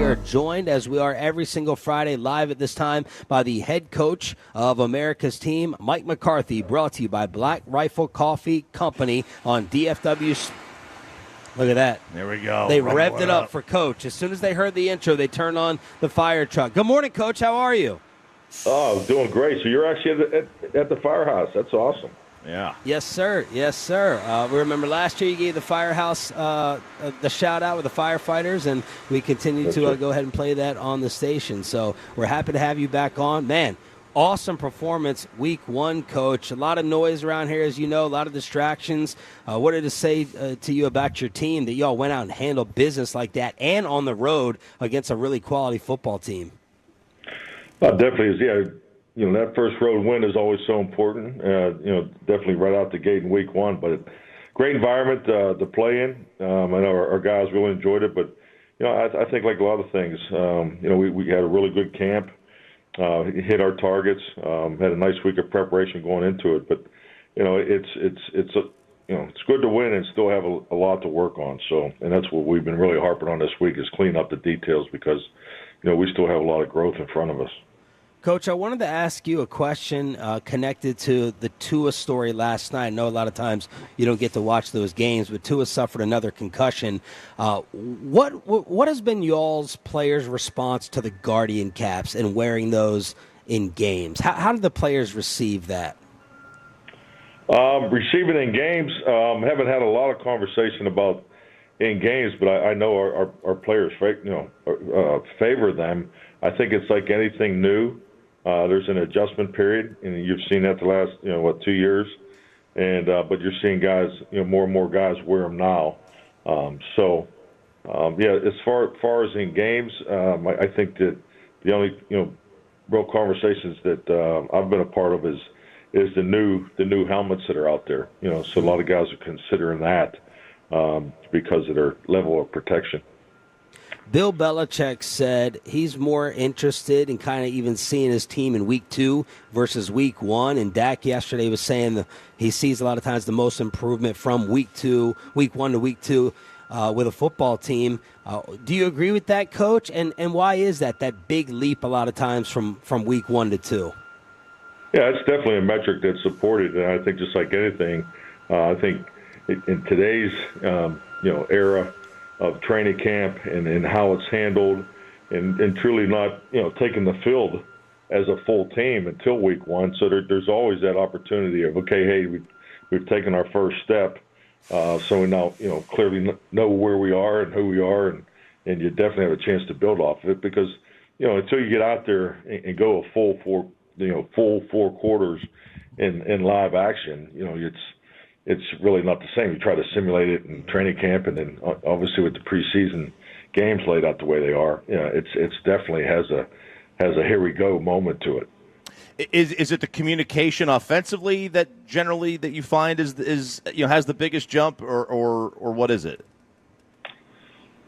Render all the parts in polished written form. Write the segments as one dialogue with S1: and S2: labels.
S1: are joined, as we are every single Friday, live at this time, by the head coach of America's team, Mike McCarthy, brought to you by Black Rifle Coffee Company on DFW. Look at that.
S2: There we go.
S1: They revved it up for Coach. As soon as they heard the intro, they turned on the fire truck. Good morning, Coach. How are you?
S3: Oh, doing great. So you're actually at the firehouse. That's awesome.
S2: Yeah.
S1: Yes, sir. Yes, sir. We remember last year you gave the firehouse the shout-out with the firefighters, and we continue to go ahead and play that on the station. So we're happy to have you back on. Man, awesome performance week one, Coach. A lot of noise around here, as you know, a lot of distractions. What did it say to you about your team that y'all went out and handled business like that and on the road against a really quality football team?
S3: Definitely is, yeah. That first road win is always so important. Definitely right out the gate in week one. But great environment to play in. I know our guys really enjoyed it. But, I think like a lot of things, we had a really good camp, hit our targets, had a nice week of preparation going into it. But, it's good to win and still have a lot to work on. So, and that's what we've been really harping on this week is clean up the details because, we still have a lot of growth in front of us.
S1: Coach, I wanted to ask you a question connected to the Tua story last night. I know a lot of times you don't get to watch those games, but Tua suffered another concussion. What has been y'all's players' response to the Guardian caps and wearing those in games? How did the players receive that?
S3: Receiving in games, haven't had a lot of conversation about in games, but I know our players favor them. I think it's like anything new. There's an adjustment period, and you've seen that the last, 2 years. And but you're seeing guys, more and more guys wear them now. As far as in games, I think that the only, real conversations that I've been a part of is the new helmets that are out there. So a lot of guys are considering that because of their level of protection.
S1: Bill Belichick said he's more interested in kind of even seeing his team in week 2 versus week 1. And Dak yesterday was saying that he sees a lot of times the most improvement from week 1 to week 2 with a football team. Do you agree with that, Coach? And why is that big leap a lot of times from week 1 to 2?
S3: Yeah, it's definitely a metric that's supported. And I think just like anything, I think in today's, era of training camp and how it's handled and truly not, taking the field as a full team until week 1. So there's always that opportunity of, okay, hey, we've taken our first step. So we now, clearly know where we are and who we are. And you definitely have a chance to build off of it because, until you get out there and go a full 4 quarters in live action, it's really not the same. You try to simulate it in training camp, and then obviously with the preseason games laid out the way they are, it's definitely has a here we go moment to it.
S2: Is it the communication offensively that generally that you find is has the biggest jump, or what is it?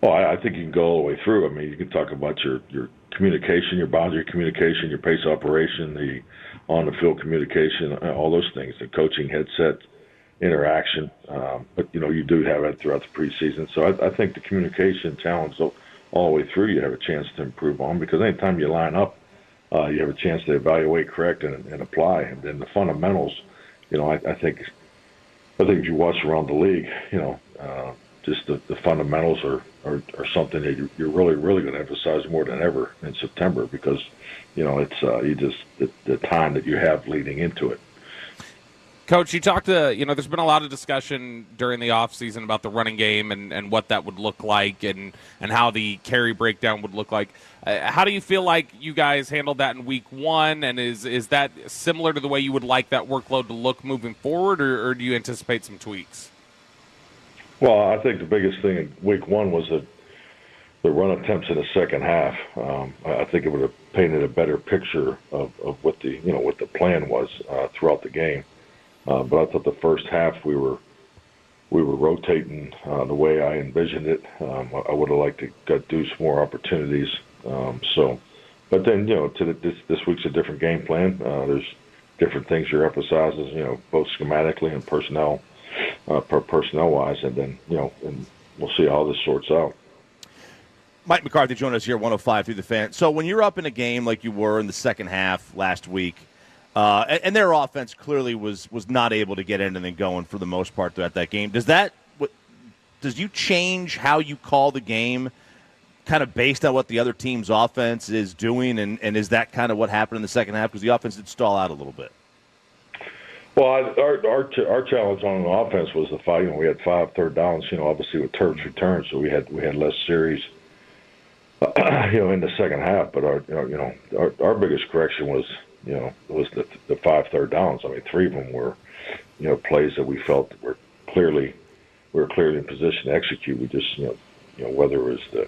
S3: Well, I think you can go all the way through. I mean, you can talk about your communication, your boundary communication, your pace operation, the on the field communication, all those things, the coaching headset interaction, but you do have it throughout the preseason. So I think the communication challenge all the way through you have a chance to improve on because anytime you line up, you have a chance to evaluate, correct, and apply. And then the fundamentals, I think if you watch around the league, just the fundamentals are something that you're really, really going to emphasize more than ever in September because, it's the time that you have leading into it.
S4: Coach, you talked to, there's been a lot of discussion during the offseason about the running game and what that would look like and how the carry breakdown would look like. How do you feel like you guys handled that in week 1? And is that similar to the way you would like that workload to look moving forward, or do you anticipate some tweaks?
S3: Well, I think the biggest thing in week 1 was the run attempts in the second half. I think it would have painted a better picture of what what the plan was throughout the game. But I thought the first half we were rotating the way I envisioned it. I would have liked to get Deuce more opportunities. But then this week's a different game plan. There's different things you're emphasizing, both schematically and personnel wise, and then and we'll see how this sorts out.
S2: Mike McCarthy joined us here at 105 through the Fan. So when you're up in a game like you were in the second half last week, and their offense clearly was not able to get anything going for the most part throughout that game, does you change how you call the game kind of based on what the other team's offense is doing, and is that kind of what happened in the second half? Because the offense did stall out a little bit.
S3: Well, our challenge on the offense was the fight. We had 5 third downs. Obviously with Turks returns, so we had less series. In the second half. But our biggest correction was the 5 third downs. I mean, 3 of them were plays that we felt we were clearly in position to execute. We just whether it was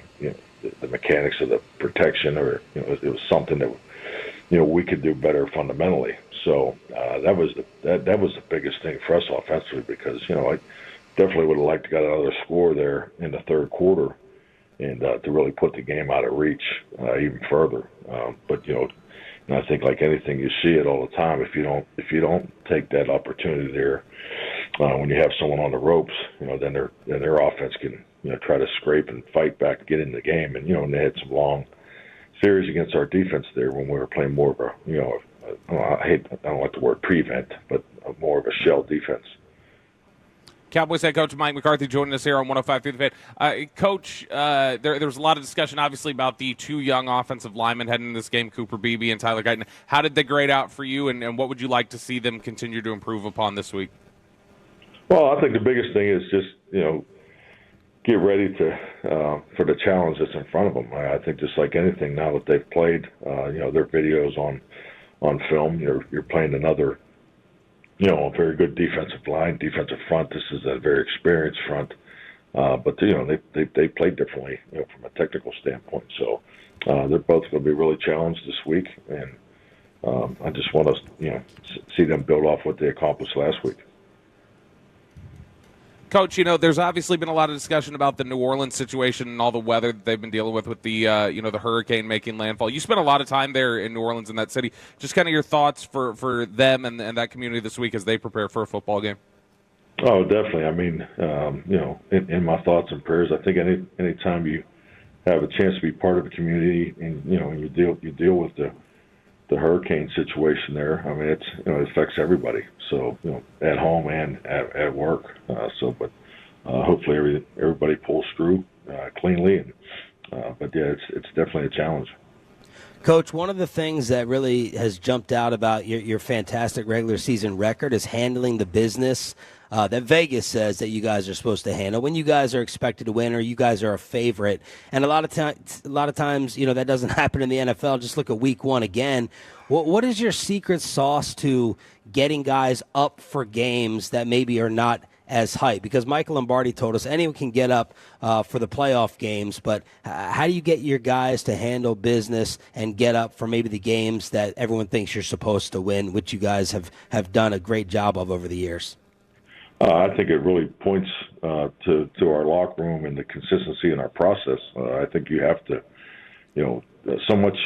S3: the mechanics of the protection or it was something that we could do better fundamentally. So that was the biggest thing for us offensively, because I definitely would have liked to got another score there in the third quarter and to really put the game out of reach even further. But and I think like anything, you see it all the time. If you don't take that opportunity there when you have someone on the ropes, then their offense can try to scrape and fight back, get in the game. And and they had some long series against our defense there when we were playing more of a I don't like the word prevent, but more of a shell defense.
S4: Cowboys head coach Mike McCarthy joining us here on 105 through the Fan. Coach, there was a lot of discussion, obviously, about the 2 young offensive linemen heading into this game, Cooper Beebe and Tyler Guyton. How did they grade out for you, and what would you like to see them continue to improve upon this week?
S3: Well, I think the biggest thing is just get ready for the challenge that's in front of them. I think just like anything, now that they've played, their videos on film, you're playing another. A very good defensive line, defensive front. This is a very experienced front, but they played differently, from a technical standpoint. So they're both going to be really challenged this week, and I just want to see them build off what they accomplished last week.
S4: Coach, there's obviously been a lot of discussion about the New Orleans situation and all the weather that they've been dealing with the, the hurricane making landfall. You spent a lot of time there in New Orleans, in that city. Just kind of your thoughts for them and that community this week as they prepare for a football game.
S3: Oh, definitely. I mean, in my thoughts and prayers, I think any time you have a chance to be part of a community and, you deal with the hurricane situation there. I mean, it affects everybody. So, at home and at work. But hopefully everybody pulls through cleanly. But yeah, it's definitely a challenge.
S1: Coach, one of the things that really has jumped out about your fantastic regular season record is handling the business that Vegas says that you guys are supposed to handle when you guys are expected to win or you guys are a favorite. And a lot of times, that doesn't happen in the NFL. Just look at week 1 again. What is your secret sauce to getting guys up for games that maybe are not as hype? Because Michael Lombardi told us anyone can get up for the playoff games, but how do you get your guys to handle business and get up for maybe the games that everyone thinks you're supposed to win, which you guys have done a great job of over the years?
S3: I think it really points to our locker room and the consistency in our process. I think you have to, so much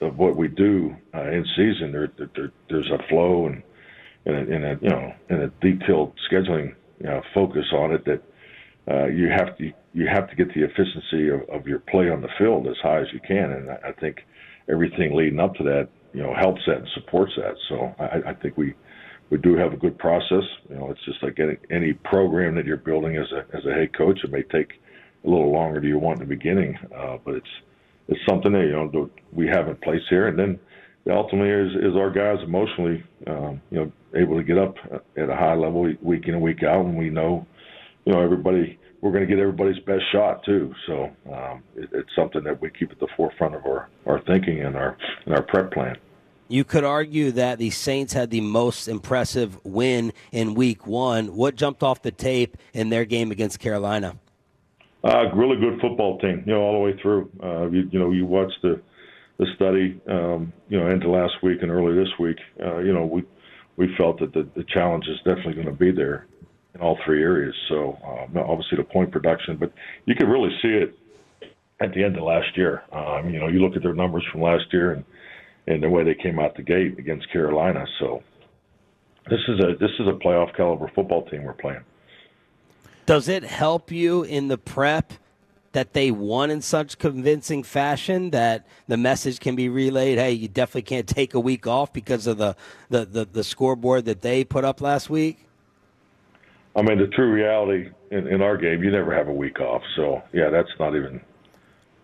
S3: of what we do in season, there's a flow and a detailed scheduling focus on it that you have to get the efficiency of your play on the field as high as you can, and I think everything leading up to that helps that and supports that. So I think we do have a good process. It's just like any program that you're building as a head coach. It may take a little longer than you want in the beginning, but it's something that we have in place here. And then ultimately is our guys emotionally able to get up at a high level week in and week out, and we know everybody. We're going to get everybody's best shot too. So it's something that we keep at the forefront of our thinking and our prep plan.
S1: You could argue that the Saints had the most impressive win in week 1. What jumped off the tape in their game against Carolina?
S3: Really good football team, all the way through. You watched the study, into last week and early this week. We felt that the challenge is definitely going to be there in all 3 areas. So obviously the point production, but you could really see it at the end of last year. You look at their numbers from last year and the way they came out the gate against Carolina. So this is a playoff caliber football team we're playing.
S1: Does it help you in the prep that they won in such convincing fashion that the message can be relayed, hey, you definitely can't take a week off because of the scoreboard that they put up last week?
S3: I mean, the true reality in our game, you never have a week off. So, yeah, that's not even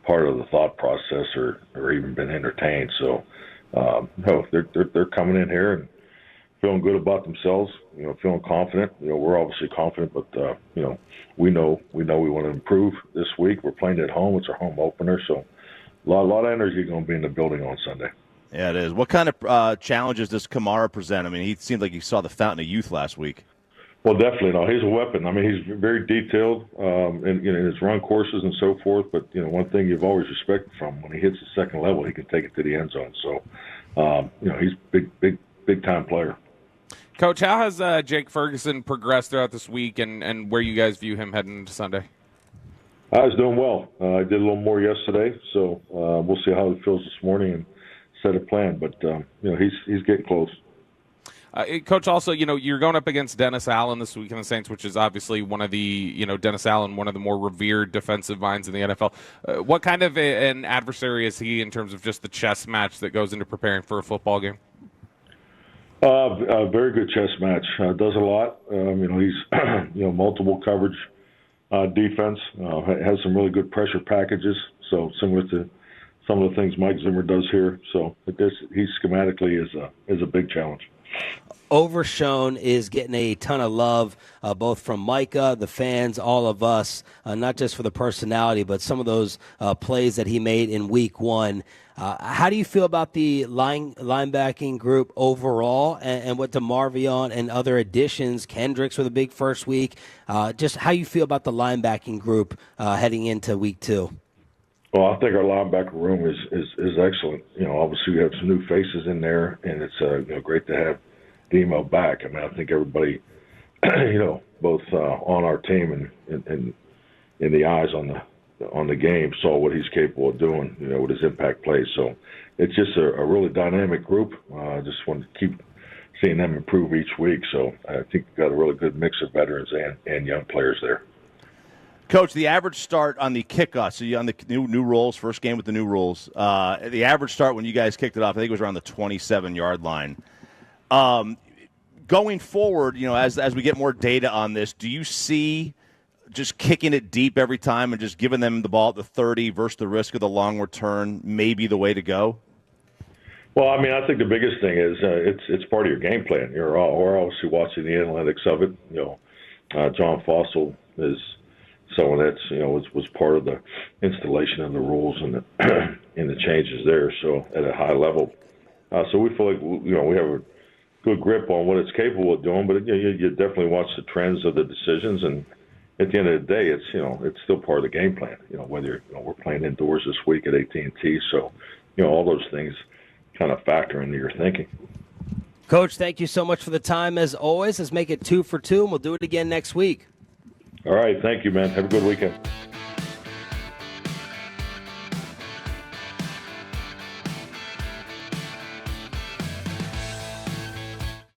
S3: part of the thought process or even been entertained. So, no, they're coming in here and feeling good about themselves, feeling confident. We're obviously confident, but, we know we want to improve this week. We're playing at home. It's our home opener. So a lot of energy going to be in the building on Sunday.
S2: Yeah, it is. What kind of challenges does Kamara present? I mean, he seemed like he saw the fountain of youth last week.
S3: Well, definitely. No, he's a weapon. I mean, he's very detailed in his run courses and so forth. But, one thing you've always respected from him, when he hits the second level, he can take it to the end zone. So, he's a big time player.
S4: Coach, how has Jake Ferguson progressed throughout this week and where you guys view him heading into Sunday?
S3: I was doing well. I did a little more yesterday. So we'll see how he feels this morning and set a plan. But, he's getting close.
S4: Coach, also, you're going up against Dennis Allen this week in the Saints, which is obviously one of the, Dennis Allen, one of the more revered defensive minds in the NFL. What kind of an adversary is he in terms of just the chess match that goes into preparing for a football game?
S3: A very good chess match. Does a lot. He's, multiple coverage defense. Has some really good pressure packages. So similar to some of the things Mike Zimmer does here. So he schematically is a big challenge.
S1: Overshown is getting a ton of love, both from Micah, the fans, all of us, not just for the personality, but some of those plays that he made in week one. How do you feel about the linebacking group overall and what DeMarvion and other additions, Kendricks with a big first week, just how you feel about the linebacking group heading into week two?
S3: Well, I think our linebacker room is excellent. Obviously we have some new faces in there, and it's great to have Demo back. I mean, I think everybody, both on our team and in the eyes on the game saw what he's capable of doing, with his impact plays. So it's just a really dynamic group. I just want to keep seeing them improve each week. So I think we've got a really good mix of veterans and young players there.
S2: Coach, the average start on the kickoff, so you on the new rules, first game with the new rules, the average start when you guys kicked it off, I think it was around the 27-yard line. Going forward, as we get more data on this, do you see just kicking it deep every time and just giving them the ball at the 30 versus the risk of the long return may be the way to go?
S3: Well, I mean, I think the biggest thing is it's part of your game plan. We're obviously watching the analytics of it. John Fossil is someone that's was part of the installation of the rules and the changes there. So at a high level, so we feel like we have a good grip on what it's capable of doing. But you definitely watch the trends of the decisions, and at the end of the day, it's still part of the game plan. Whether we're playing indoors this week at AT&T, so all those things kind of factor into your thinking.
S1: Coach, thank you so much for the time as always. Let's make it 2 for 2, and we'll do it again next week.
S3: All right. Thank you, man. Have a good weekend.